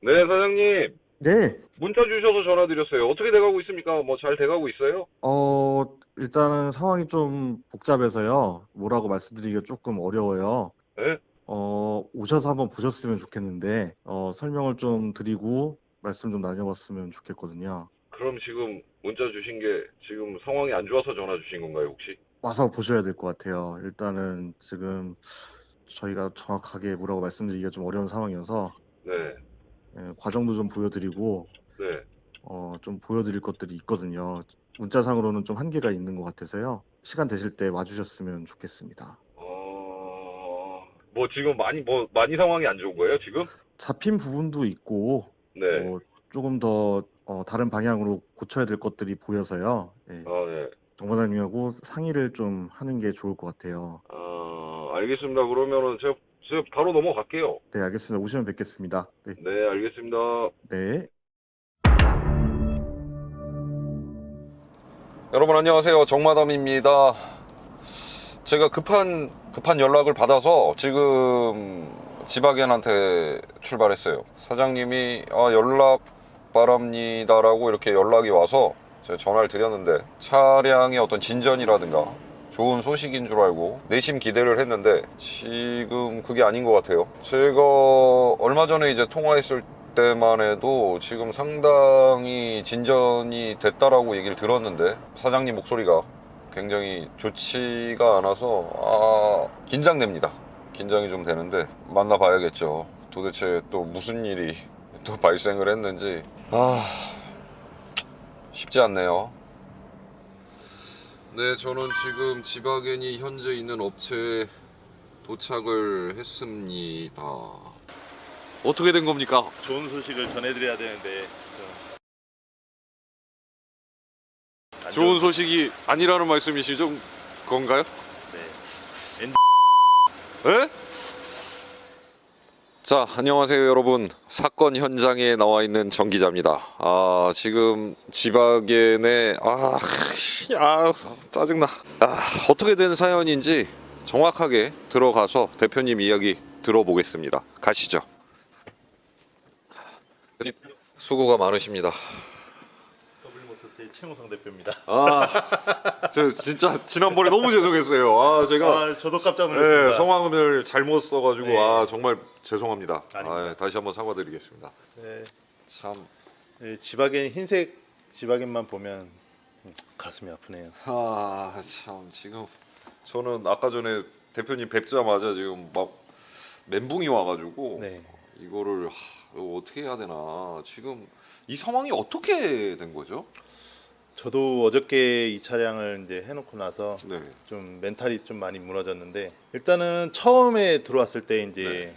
네, 사장님. 네, 문자 주셔서 전화드렸어요. 어떻게 돼가고 있습니까? 뭐 잘 돼가고 있어요? 일단은 상황이 좀 복잡해서요. 뭐라고 말씀드리기가 조금 어려워요. 네? 오셔서 한번 보셨으면 좋겠는데, 설명을 좀 드리고 말씀 좀 나눠봤으면 좋겠거든요. 그럼 지금 문자 주신 게 지금 상황이 안 좋아서 전화 주신 건가요, 혹시? 와서 보셔야 될 것 같아요. 일단은 지금 저희가 정확하게 뭐라고 말씀드리기가 좀 어려운 상황이어서, 네, 과정도 좀 보여드리고, 네. 좀 보여드릴 것들이 있거든요. 문자상으로는 좀 한계가 있는 것 같아서요. 시간 되실 때 와주셨으면 좋겠습니다. 뭐 지금 많이 상황이 안 좋은 거예요, 지금? 잡힌 부분도 있고, 네. 조금 더 다른 방향으로 고쳐야 될 것들이 보여서요. 예, 네. 정과장님하고 상의를 좀 하는 게 좋을 것 같아요. 알겠습니다. 그러면은 제가 바로 넘어갈게요. 네, 알겠습니다. 오시면 뵙겠습니다. 네, 네, 알겠습니다. 네. 여러분 안녕하세요. 정마담입니다. 제가 급한 연락을 받아서 지금 지박연한테 출발했어요. 사장님이 연락 바랍니다라고 이렇게 연락이 와서 제가 전화를 드렸는데 차량의 어떤 진전이라든가 좋은 소식인 줄 알고 내심 기대를 했는데 지금 그게 아닌 것 같아요. 제가 얼마 전에 이제 통화했을 때만 해도 지금 상당히 진전이 됐다라고 얘기를 들었는데 사장님 목소리가 굉장히 좋지가 않아서 긴장됩니다. 긴장이 좀 되는데 만나봐야겠죠. 도대체 또 무슨 일이 또 발생을 했는지 쉽지 않네요. 네, 저는 지금 지바겐이 현재 있는 업체에 도착을 했습니다. 어떻게 된 겁니까? 좋은 소식을 전해드려야 되는데 안 좋은 소식이 아니라는 말씀이시죠? 건가요? 네. 에? 자, 안녕하세요 여러분. 사건 현장에 나와 있는 정 기자입니다. 지금 지바겐에 짜증나. 어떻게 된 사연인지 정확하게 들어가서 대표님 이야기 들어보겠습니다. 가시죠. 수고가 많으십니다. W모터스의 최무성 대표입니다. 저 진짜 지난번에 너무 죄송했어요. 제가 저도 깜짝 놀랐습니다. 성함을 잘못 써가지고 네. 정말 죄송합니다. 아닙니다. 다시 한번 사과드리겠습니다. 네. 참. 네, 지바겐 흰색 지바겐만 보면 가슴이 아프네요. 참 지금 저는 아까 전에 대표님 뵙자마자 지금 막 멘붕이 와가지고 네. 이거를 이거 어떻게 해야 되나. 지금 이 상황이 어떻게 된 거죠? 저도 어저께 이 차량을 이제 해놓고 나서 네. 좀 멘탈이 좀 많이 무너졌는데 일단은 처음에 들어왔을 때 이제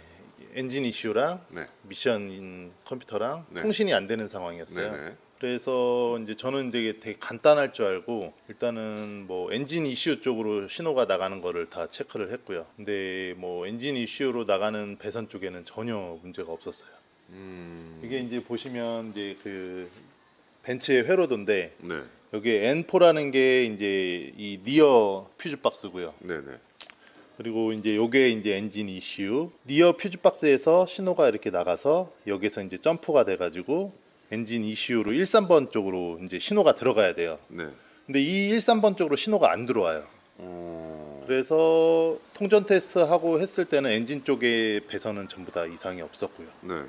엔진 이슈랑 네. 미션 컴퓨터랑 네. 통신이 안 되는 상황이었어요. 네네. 그래서 이제 저는 이제 되게 간단할 줄 알고 일단은 뭐 엔진 이슈 쪽으로 신호가 나가는 거를 다 체크를 했고요. 근데 뭐 엔진 이슈로 나가는 배선 쪽에는 전혀 문제가 없었어요. 이게 이제 보시면 이제 그 벤츠의 회로도인데 네. 여기에 N4라는 게 이제 이 니어 퓨즈 박스고요. 네네. 그리고 이제 요게 이제 엔진 이슈 니어 퓨즈 박스에서 신호가 이렇게 나가서 여기서 이제 점프가 돼가지고 엔진 이슈로 13번 쪽으로 이제 신호가 들어가야 돼요. 네. 근데 이 13번 쪽으로 신호가 안 들어와요. 어... 그래서 통전 테스트 하고 했을 때는 엔진 쪽에 배선은 전부 다 이상이 없었고요. 네네.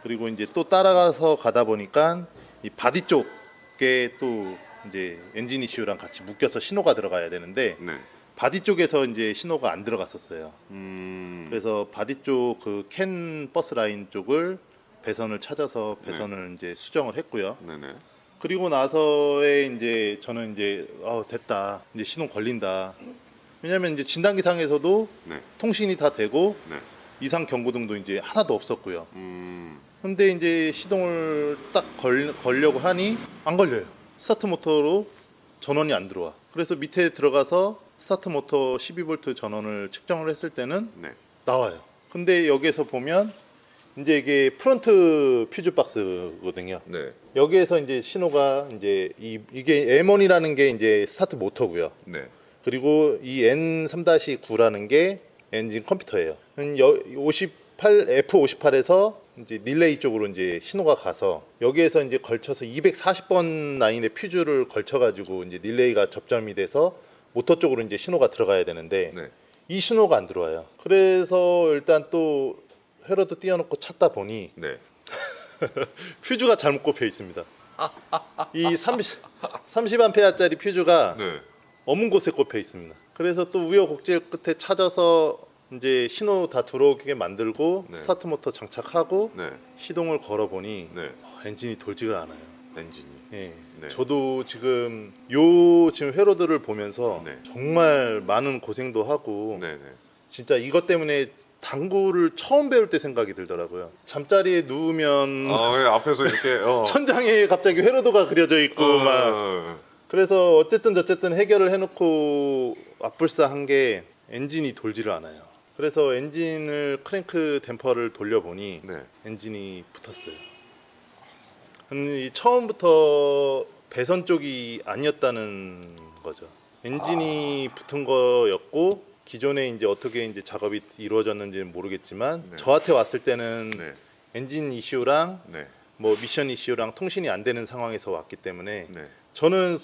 그리고 이제 또 따라가서 가다 보니까 이 바디 쪽에 또 이제 엔진 이슈랑 같이 묶여서 신호가 들어가야 되는데 네. 바디 쪽에서 이제 신호가 안 들어갔었어요. 음... 그래서 바디 쪽 그 캔 버스 라인 쪽을 배선을 찾아서 배선을 이제 수정을 했고요. 네네. 그리고 나서에 이제 저는 이제 됐다. 이제 신호 걸린다. 왜냐면 이제 진단기상에서도 네. 통신이 다 되고 네. 이상 경고등도 이제 하나도 없었고요. 음... 근데 이제 시동을 딱 걸려고 하니 안 걸려요. 스타트 모터로 전원이 안 들어와. 그래서 밑에 들어가서 스타트 모터 12V 전원을 측정을 했을 때는 네. 나와요. 근데 여기에서 보면 이제 이게 프론트 퓨즈 박스거든요. 네. 여기에서 이제 신호가 이제 이게 M1이라는 게 이제 스타트 모터고요. 네. 그리고 이 N3-9라는 게 엔진 컴퓨터예요. F58에서 이제 릴레이 쪽으로 이제 신호가 가서 여기에서 이제 걸쳐서 240번 라인의 퓨즈를 걸쳐가지고 이제 릴레이가 접점이 돼서 모터 쪽으로 이제 신호가 들어가야 되는데 네. 이 신호가 안 들어와요. 그래서 일단 또 회로도 띄워놓고 찾다 보니 네. 퓨즈가 잘못 꼽혀 있습니다. 이 30A짜리 퓨즈가 네. 어문 곳에 꼽혀 있습니다. 그래서 또 우여곡절 끝에 찾아서 이제 신호 다 들어오게 만들고 네. 스타트 모터 장착하고 네. 시동을 걸어보니 네. 엔진이 돌지가 않아요. 엔진이. 예. 네. 저도 지금 지금 회로들을 보면서 네. 정말 많은 고생도 하고 네, 네. 진짜 이것 때문에 당구를 처음 배울 때 생각이 들더라고요. 잠자리에 누우면 아, 왜 앞에서 이렇게 천장에 갑자기 회로도가 그려져 있고 막 그래서 어쨌든 해결을 해놓고 앞불사한 게 엔진이 돌지를 않아요. 그래서 엔진을 크랭크 댐퍼를 돌려보니 네. 엔진이 붙었어요. 이 처음부터 배선 쪽이 아니었다는 거죠. 엔진이 붙은 거였고 기존에 이제 어떻게 이제 작업이 이루어졌는지는 모르겠지만 네. 저한테 왔을 때는 네. 엔진 이슈랑 네. 뭐 미션 이슈랑 통신이 안 되는 상황에서 왔기 때문에 네. 저는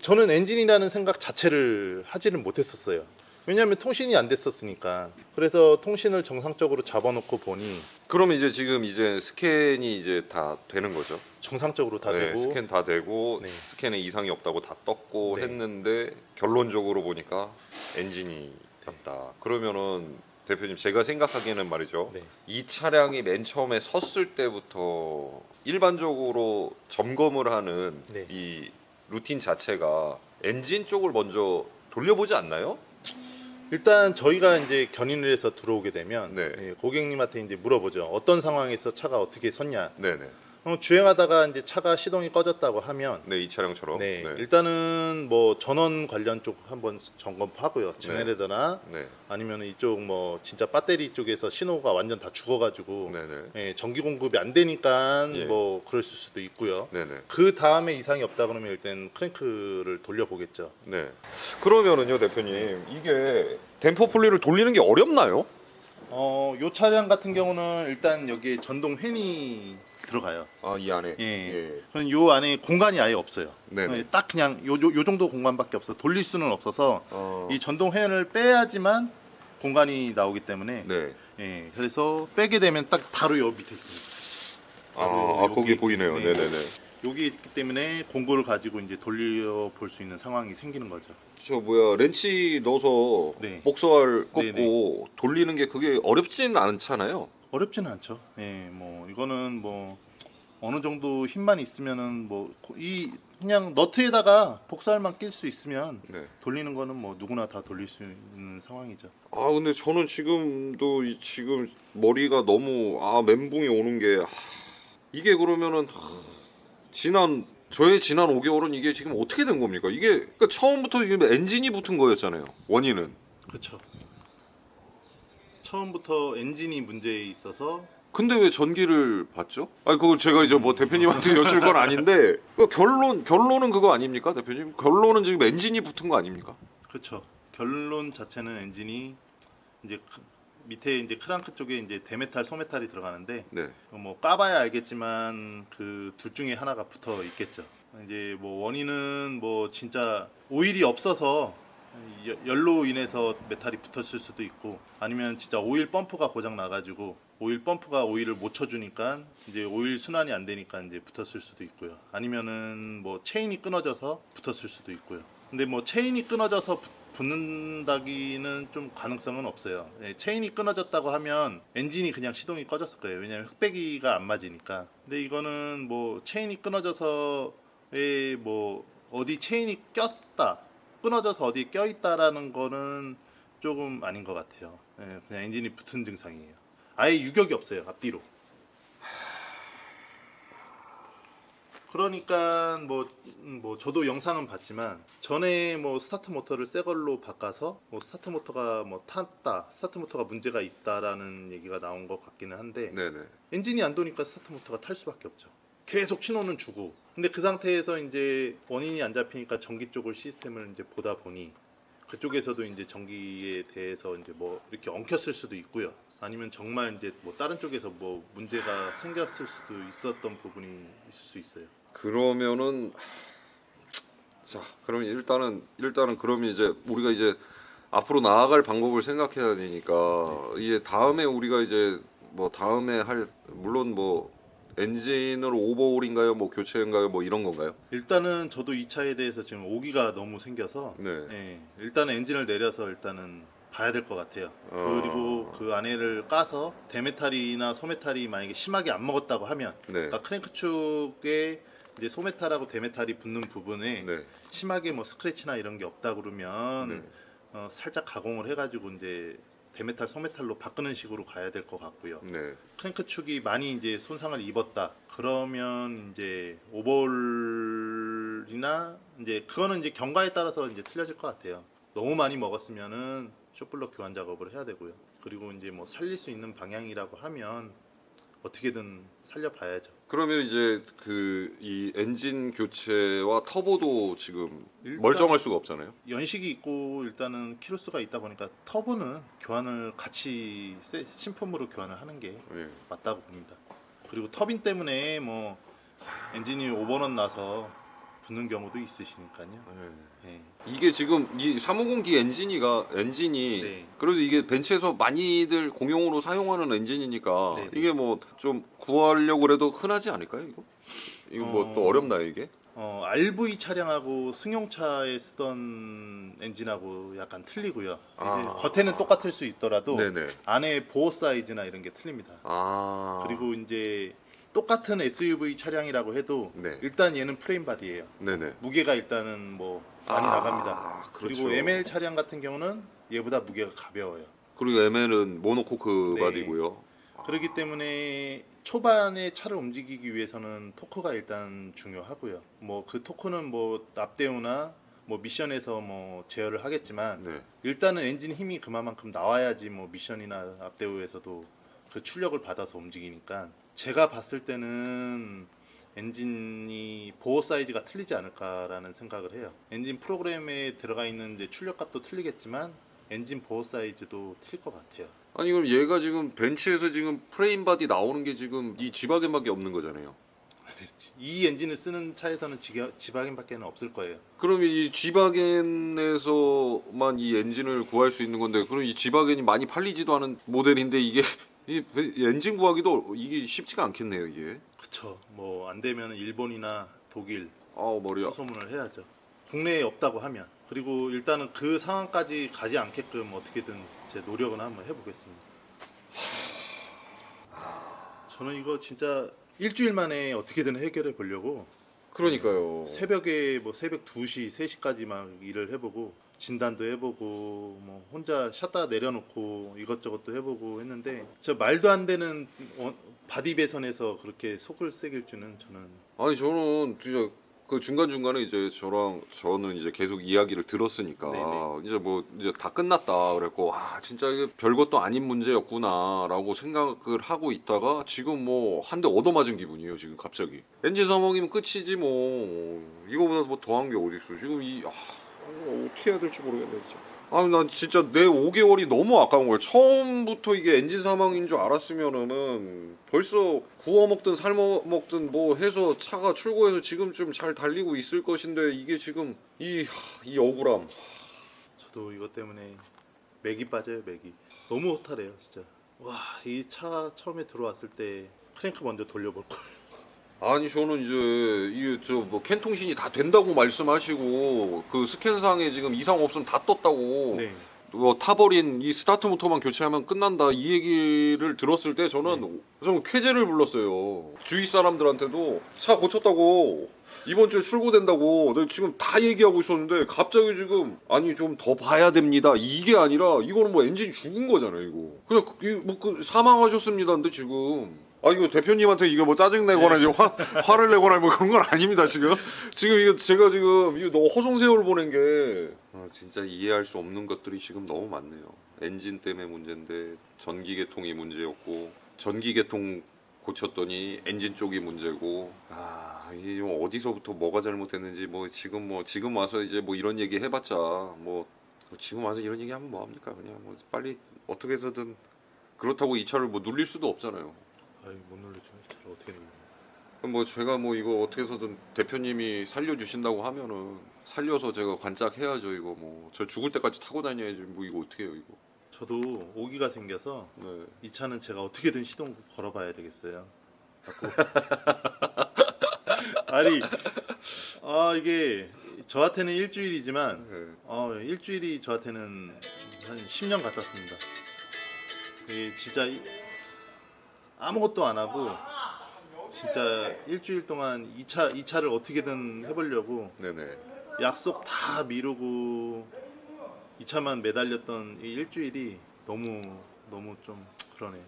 저는 엔진이라는 생각 자체를 하지는 못했었어요. 왜냐하면 통신이 안 됐었으니까. 그래서 통신을 정상적으로 잡아놓고 보니 그러면 이제 지금 이제 스캔이 이제 다 되는 거죠? 정상적으로 다 네, 되고 스캔 다 되고 네. 스캔에 이상이 없다고 다 떴고 네. 했는데 결론적으로 보니까 엔진이 떴다. 그러면은 대표님 제가 생각하기에는 말이죠. 네. 이 차량이 맨 처음에 섰을 때부터 일반적으로 점검을 하는 네. 이 루틴 자체가 엔진 쪽을 먼저 돌려보지 않나요? 일단 저희가 이제 견인을 해서 들어오게 되면 네. 예, 고객님한테 이제 물어보죠. 어떤 상황에서 차가 어떻게 섰냐. 네네. 주행하다가 이제 차가 시동이 꺼졌다고 하면 네, 이 차량처럼. 네, 네. 일단은 뭐 전원 관련 쪽 한번 점검하고요. 제네레이터나 네. 아니면 이쪽 뭐 진짜 배터리 쪽에서 신호가 완전 다 죽어가지고 네네. 예, 전기 공급이 안 되니까 예. 뭐 그럴 수도 있고요. 네네. 그 다음에 이상이 없다 그러면 일단 크랭크를 돌려보겠죠. 네. 그러면은요, 대표님, 이게 댐퍼 분리를 돌리는 게 어렵나요? 요 차량 같은 경우는 일단 여기에 전동 팬이 들어가요. 아, 이 안에. 예. 그럼 요 안에 공간이 아예 없어요. 네네. 예, 딱 그냥 요 정도 공간밖에 없어. 돌릴 수는 없어서 이 전동 팬을 빼야지만 공간이 나오기 때문에 네. 예, 그래서 빼게 되면 딱 바로 요 밑에 있습니다. 바로 거기 여기, 보이네요. 네. 네네네. 여기 있기 때문에 공구를 가지고 이제 돌려볼 수 있는 상황이 생기는 거죠. 저 뭐야 렌치 넣어서 네. 복서알 꽂고 네네. 돌리는 게 그게 어렵진 않잖아요. 어렵지는 않죠. 예, 뭐 이거는 뭐 어느 정도 힘만 있으면은 뭐 이 그냥 너트에다가 복사알만 낄 수 있으면 네. 돌리는 거는 뭐 누구나 다 돌릴 수 있는 상황이죠. 아 근데 저는 지금도 지금 머리가 너무 멘붕이 오는 게 이게 그러면은 저의 지난 5개월은 이게 지금 어떻게 된 겁니까? 이게 그러니까 처음부터 이게 엔진이 붙은 거였잖아요. 원인은. 그렇죠. 처음부터 엔진이 문제에 있어서 근데 왜 전기를 받죠? 아니 그걸 제가 이제 뭐 대표님한테 여쭐 건 아닌데 결론은 그거 아닙니까, 대표님? 결론은 지금 엔진이 붙은 거 아닙니까? 그렇죠. 결론 자체는 엔진이 이제 밑에 이제 크랑크 쪽에 이제 대메탈, 소메탈이 들어가는데 네. 뭐 까봐야 알겠지만 그 둘 중에 하나가 붙어 있겠죠. 이제 뭐 원인은 뭐 진짜 오일이 없어서 열로 인해서 메탈이 붙었을 수도 있고 아니면 진짜 오일 펌프가 고장 나가지고 오일 펌프가 오일을 못 쳐주니까 이제 오일 순환이 안 되니까 이제 붙었을 수도 있고요. 아니면은 뭐 체인이 끊어져서 붙었을 수도 있고요. 근데 뭐 체인이 끊어져서 붙는다기는 좀 가능성은 없어요. 예, 체인이 끊어졌다고 하면 엔진이 그냥 시동이 꺼졌을 거예요. 왜냐하면 흑배기가 안 맞으니까. 근데 이거는 뭐 체인이 끊어져서 뭐 어디 체인이 꼈다, 끊어져서 어디 껴있다라는 거는 조금 아닌 것 같아요. 예, 그냥 엔진이 붙은 증상이에요. 아예 유격이 없어요. 앞뒤로. 그러니까 뭐 저도 영상은 봤지만 전에 뭐 스타트 모터를 새 걸로 바꿔서 뭐 스타트 모터가 뭐 탔다, 스타트 모터가 문제가 있다라는 얘기가 나온 것 같기는 한데 네네. 엔진이 안 도니까 스타트 모터가 탈 수밖에 없죠. 계속 신호는 주고. 근데 그 상태에서 이제 원인이 안 잡히니까 전기 쪽을 시스템을 이제 보다 보니 그쪽에서도 이제 전기에 대해서 이제 뭐 이렇게 엉켰을 수도 있고요. 아니면 정말 이제 뭐 다른 쪽에서 뭐 문제가 생겼을 수도 있었던 부분이 있을 수 있어요. 그러면은 자, 그러면 일단은 그러면 이제 우리가 이제 앞으로 나아갈 방법을 생각해야 되니까 이게 다음에 우리가 이제 뭐 다음에 할 물론 뭐 엔진을 오버홀인가요? 뭐 교체인가요? 뭐 이런 건가요? 일단은 저도 이 차에 대해서 지금 오기가 너무 생겨서 네. 예, 일단은 엔진을 내려서 일단은 봐야 될 것 같아요. 어. 그리고 그 안에를 까서 대메탈이나 소메탈이 만약에 심하게 안 먹었다고 하면 네. 그러니까 크랭크 축에 이제 소메탈하고 대메탈이 붙는 부분에 네. 심하게 뭐 스크래치나 이런 게 없다 그러면 네. 살짝 가공을 해가지고 이제 대메탈 소메탈로 바꾸는 식으로 가야 될 것 같고요. 네. 크랭크 축이 많이 이제 손상을 입었다. 그러면 이제 오버홀이나 이제 그거는 이제 경과에 따라서 이제 틀려질 것 같아요. 너무 많이 먹었으면은 쇼플러 교환 작업을 해야 되고요. 그리고 이제 뭐 살릴 수 있는 방향이라고 하면 어떻게든 살려봐야죠. 그러면 이제 그 이 엔진 교체와 터보도 지금 일단- 멀쩡할 수가 없잖아요. 연식이 있고 일단은 키로수가 있다 보니까 터보는 교환을 같이 신품으로 교환을 하는 게 네. 맞다고 봅니다. 그리고 터빈 때문에 뭐 엔진이 오버런 나서 붙는 경우도 있으시니까요. 네. 예. 이게 지금 이 350기 엔진이 네. 그래도 이게 벤츠에서 많이들 공용으로 사용하는 엔진이니까 네. 이게 뭐 좀 구하려고 해도 흔하지 않을까요? 이거 뭐 또 어렵나요 이게? RV 차량하고 승용차에 쓰던 엔진하고 약간 틀리고요. 아. 이제 겉에는 똑같을 수 있더라도 네네. 안에 보호 사이즈나 이런 게 틀립니다. 아 그리고 이제 똑같은 SUV 차량이라고 해도 네. 일단 얘는 프레임 바디예요. 네네. 무게가 일단은 뭐 많이 나갑니다. 그렇죠. 그리고 ML 차량 같은 경우는 얘보다 무게가 가벼워요. 그리고 ML은 모노코크 네. 바디고요. 그렇기 때문에 초반에 차를 움직이기 위해서는 토크가 일단 중요하고요. 뭐 그 토크는 뭐 앞대우나 뭐 미션에서 뭐 제어를 하겠지만 네. 일단은 엔진 힘이 그만큼 나와야지 뭐 미션이나 앞대우에서도 그 출력을 받아서 움직이니까 제가 봤을 때는 엔진이 보호 사이즈가 틀리지 않을까라는 생각을 해요. 엔진 프로그램에 들어가 있는 이제 출력값도 틀리겠지만 엔진 보호 사이즈도 틀릴 것 같아요. 아니 그럼 얘가 지금 벤츠에서 지금 프레임 바디 나오는 게 지금 이 지바겐밖에 없는 거잖아요. 이 엔진을 쓰는 차에서는 지바겐밖에 없을 거예요. 그러면 이 지바겐에서만 이 엔진을 구할 수 있는 건데 그럼 이 지바겐이 많이 팔리지도 않은 모델인데 이게 이 엔진 구하기도 이게 쉽지가 않겠네요 이게. 그쵸. 뭐 안 되면 일본이나 독일 아우 머리야. 수소문을 해야죠. 국내에 없다고 하면. 그리고 일단은 그 상황까지 가지 않게끔 어떻게든 제 노력은 한번 해보겠습니다. 저는 이거 진짜 일주일 만에 어떻게든 해결해 보려고 그러니까요. 새벽에 뭐 새벽 2시, 3시까지 막 일을 해보고 진단도 해보고 뭐 혼자 샷다 내려놓고 이것저것도 해보고 했는데 저 말도 안 되는 바디 배선에서 그렇게 속을 새길 줄은 저는 아니 저는 진짜 그 중간 중간에 이제 저는 이제 계속 이야기를 들었으니까 네네. 이제 뭐 이제 다 끝났다 그랬고 아 진짜 이게 별것도 아닌 문제였구나라고 생각을 하고 있다가 지금 뭐 한 대 얻어맞은 기분이에요 지금 갑자기. 엔진 사망이면 끝이지 뭐 이거보다 뭐 더한 게 어디 있어 지금 어떻게 해야 될지 모르겠네 진짜. 아니 난 진짜 내 5개월이 너무 아까운 거예요. 처음부터 이게 엔진 사망인 줄 알았으면은 벌써 구워 먹든 삶아 먹든 뭐 해서 차가 출고해서 지금쯤 잘 달리고 있을 것인데 이게 지금 이 억울함. 저도 이것 때문에 맥이 빠져요. 맥이 너무 허탈해요 진짜. 와, 이 차 처음에 들어왔을 때 크랭크 먼저 돌려볼 걸. 아니 저는 이제 이게 저 뭐 캔통신이 다 된다고 말씀하시고 그 스캔상에 지금 이상 없으면 다 떴다고 네. 뭐 타버린 이 스타트 모터만 교체하면 끝난다 이 얘기를 들었을 때 저는 좀 쾌재를 불렀어요. 주위 사람들한테도 차 고쳤다고 이번 주에 출고된다고 내가 지금 다 얘기하고 있었는데 갑자기 지금 아니 좀 더 봐야 됩니다 이게 아니라 이거는 뭐 엔진 죽은 거잖아요 이거. 그냥 뭐 사망하셨습니다 근데 지금 이거 대표님한테 이거 뭐 짜증내거나 지금 화를 내거나 뭐 그런 건 아닙니다 지금 이거 제가 지금 이거 너무 허송세월 보낸 게 진짜 이해할 수 없는 것들이 지금 너무 많네요. 엔진 때문에 문제인데 전기계통이 문제였고 전기계통 고쳤더니 엔진 쪽이 문제고 이게 좀 어디서부터 뭐가 잘못했는지 뭐 지금 와서 이제 뭐 이런 얘기 해봤자 뭐 지금 와서 이런 얘기 하면 뭐 합니까 그냥 뭐 빨리 어떻게 해서든 그렇다고 이 차를 뭐 눌릴 수도 없잖아요. 아유 못 놀래죠. 잘 어떻게 놀려? 그럼 뭐 제가 뭐 이거 어떻게 해서든 대표님이 살려주신다고 하면은 살려서 제가 관짝해야죠. 이거 뭐 저 죽을 때까지 타고 다녀야지. 뭐 이거 어떻게 해요 이거. 저도 오기가 생겨서 네. 이 차는 제가 어떻게든 시동 걸어봐야 되겠어요. 갖고 아니 이게 저한테는 일주일이지만 네. 일주일이 저한테는 한 10년 같았습니다. 이게 진짜 아무것도 안 하고 진짜 일주일 동안 이 차를 어떻게든 해보려고 네네. 약속 다 미루고 이 차만 매달렸던 이 일주일이 너무 좀 그러네.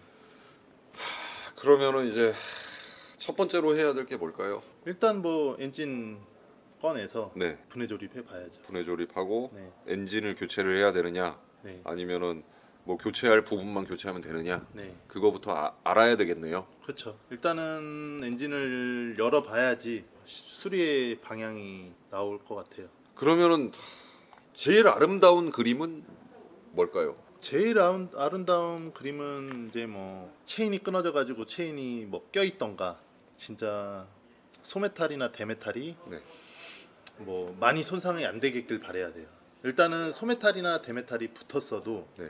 그러면은 이제 첫 번째로 해야 될 게 뭘까요? 일단 뭐 엔진 꺼내서 네. 분해 조립해 봐야죠. 분해 조립하고 네, 엔진을 교체를 해야 되느냐 네, 아니면은 뭐 교체할 부분만 교체하면 되느냐 네. 그거부터 알아야 되겠네요. 그렇죠. 일단은 엔진을 열어 봐야지 수리의 방향이 나올 것 같아요. 그러면은 제일 아름다운 그림은 뭘까요? 제일 아름다운 그림은 이제 뭐 체인이 끊어져 가지고 체인이 뭐 껴있던가 진짜 소메탈이나 대메탈이 네. 뭐 많이 손상이 안 되게끔 바래야 돼요. 일단은 소메탈이나 대메탈이 붙었어도 네.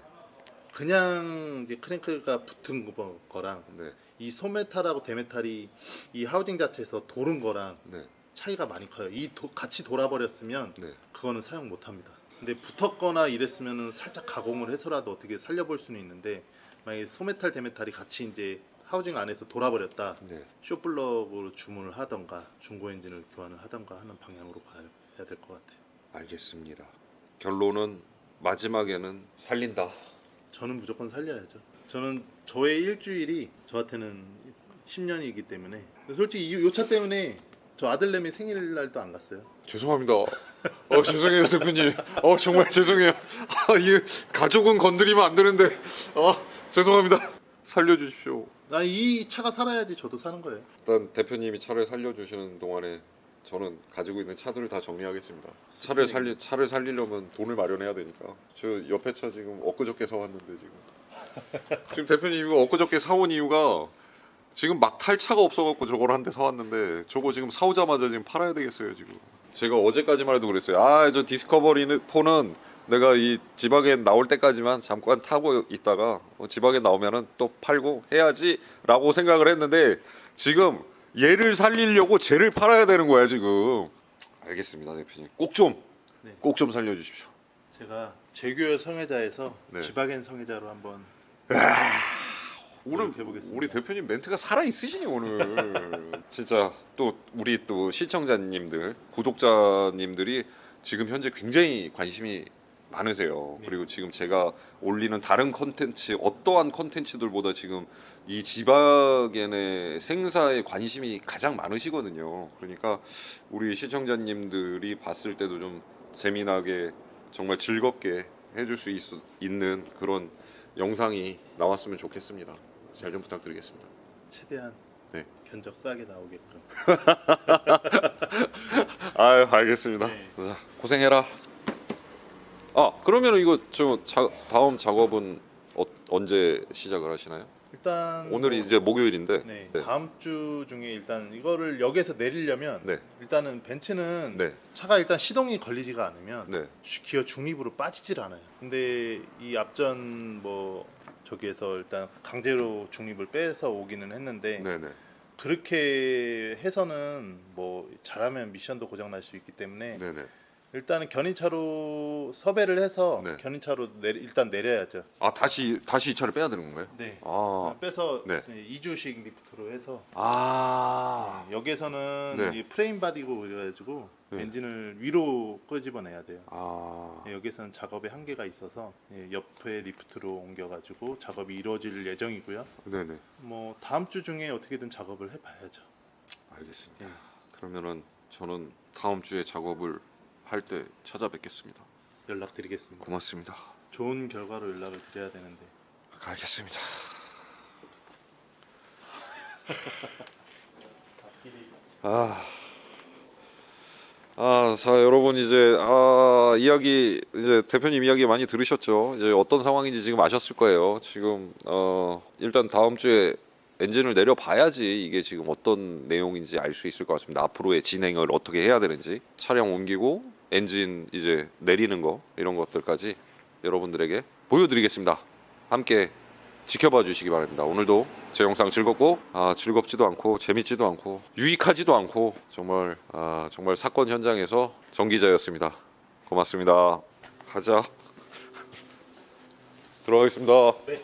그냥 이제 크랭크가 붙은 거랑 네. 이 소메탈하고 대메탈이 이 하우징 자체에서 도른 거랑 네. 차이가 많이 커요. 같이 돌아버렸으면 네. 그거는 사용 못 합니다. 근데 붙었거나 이랬으면은 살짝 가공을 해서라도 어떻게 살려볼 수는 있는데 만약에 소메탈 대메탈이 같이 이제 하우징 안에서 돌아버렸다. 네. 쇼플럭으로 주문을 하던가 중고 엔진을 교환을 하던가 하는 방향으로 가야 될 것 같아요. 알겠습니다. 결론은 마지막에는 살린다. 저는 무조건 살려야죠. 저는 저의 일주일이 저한테는 10년이기 때문에 솔직히 이 차 때문에 저 아들내미 생일날도 안 갔어요. 죄송합니다. 죄송해요 대표님. 정말 죄송해요. 이 가족은 건드리면 안 되는데. 죄송합니다. 살려주십시오. 이 차가 살아야지 저도 사는 거예요. 일단 대표님이 차를 살려주시는 동안에 저는 가지고 있는 차들을 다 정리하겠습니다. 차를 살리려면 돈을 마련해야 되니까. 저 옆에 차 지금 엊그저께 사왔는데 지금 대표님 이거 엊그저께 사온 이유가 지금 막 탈 차가 없어갖고 저걸 한 대 사왔는데 저거 지금 사오자마자 지금 팔아야 되겠어요 지금. 제가 어제까지만 해도 그랬어요. 저 디스커버리 4는 내가 이 지바겐 나올 때까지만 잠깐 타고 있다가 지바겐 나오면은 또 팔고 해야지라고 생각을 했는데 지금 얘를 살리려고 쟤를 팔아야 되는 거야 지금. 알겠습니다 대표님. 꼭 좀 살려주십시오. 제가 제규어 성애자에서 네. 지바겐 성애자로 한번 오늘 해보겠습니다. 우리 대표님 멘트가 살아 있으시니 오늘. 진짜 또 우리 또 시청자님들, 구독자님들이 지금 현재 굉장히 관심이 많으세요. 네. 그리고 지금 제가 올리는 다른 컨텐츠 어떠한 컨텐츠들보다 지금 이 지바겐의 생사에 관심이 가장 많으시거든요. 그러니까 우리 시청자님들이 봤을 때도 좀 재미나게 정말 즐겁게 해줄 수 있는 그런 영상이 나왔으면 좋겠습니다. 잘 좀 부탁드리겠습니다. 최대한 네. 견적 싸게 나오게끔. 알겠습니다. 네. 자, 고생해라. 그러면 이거 다음 작업은 언제 시작을 하시나요? 일단 오늘이 이제 목요일인데. 네, 네. 다음 주 중에 일단 이거를 역에서 내리려면 네. 일단은 벤츠는 네. 차가 일단 시동이 걸리지가 않으면 네. 기어 중립으로 빠지질 않아요. 근데 이 앞전 뭐 저기에서 일단 강제로 중립을 빼서 오기는 했는데 네. 네. 그렇게 해서는 뭐 잘하면 미션도 고장 날 수 있기 때문에 네. 네. 일단은 견인차로 섭외를 해서 네. 견인차로 일단 내려야죠. 다시 이 차를 빼야 되는 건가요? 네. 아. 빼서 네. 2주식 리프트로 해서 여기에서는 네. 이 프레임 바디고 그래가지고 네. 엔진을 위로 끄집어내야 돼요. 아. 여기서는 작업에 한계가 있어서 옆에 리프트로 옮겨가지고 작업이 이루어질 예정이고요. 네네. 뭐 다음 주 중에 어떻게든 작업을 해봐야죠. 알겠습니다. 네. 그러면은 저는 다음 주에 작업을 할 때 찾아뵙겠습니다. 연락드리겠습니다. 고맙습니다. 좋은 결과로 연락을 드려야 되는데. 알겠습니다. 자, 여러분 이제 이야기 이제 대표님 이야기 많이 들으셨죠? 이제 어떤 상황인지 지금 아셨을 거예요. 지금 일단 다음 주에 엔진을 내려봐야지 이게 지금 어떤 내용인지 알 수 있을 것 같습니다. 앞으로의 진행을 어떻게 해야 되는지, 차량 옮기고 엔진 이제 내리는 거 이런 것들까지 여러분들에게 보여드리겠습니다. 함께 지켜봐 주시기 바랍니다. 오늘도 제 영상 즐겁고 즐겁지도 않고 재밌지도 않고 유익하지도 않고 정말 정말 사건 현장에서 전기자였습니다. 고맙습니다. 가자. 들어가겠습니다. 네.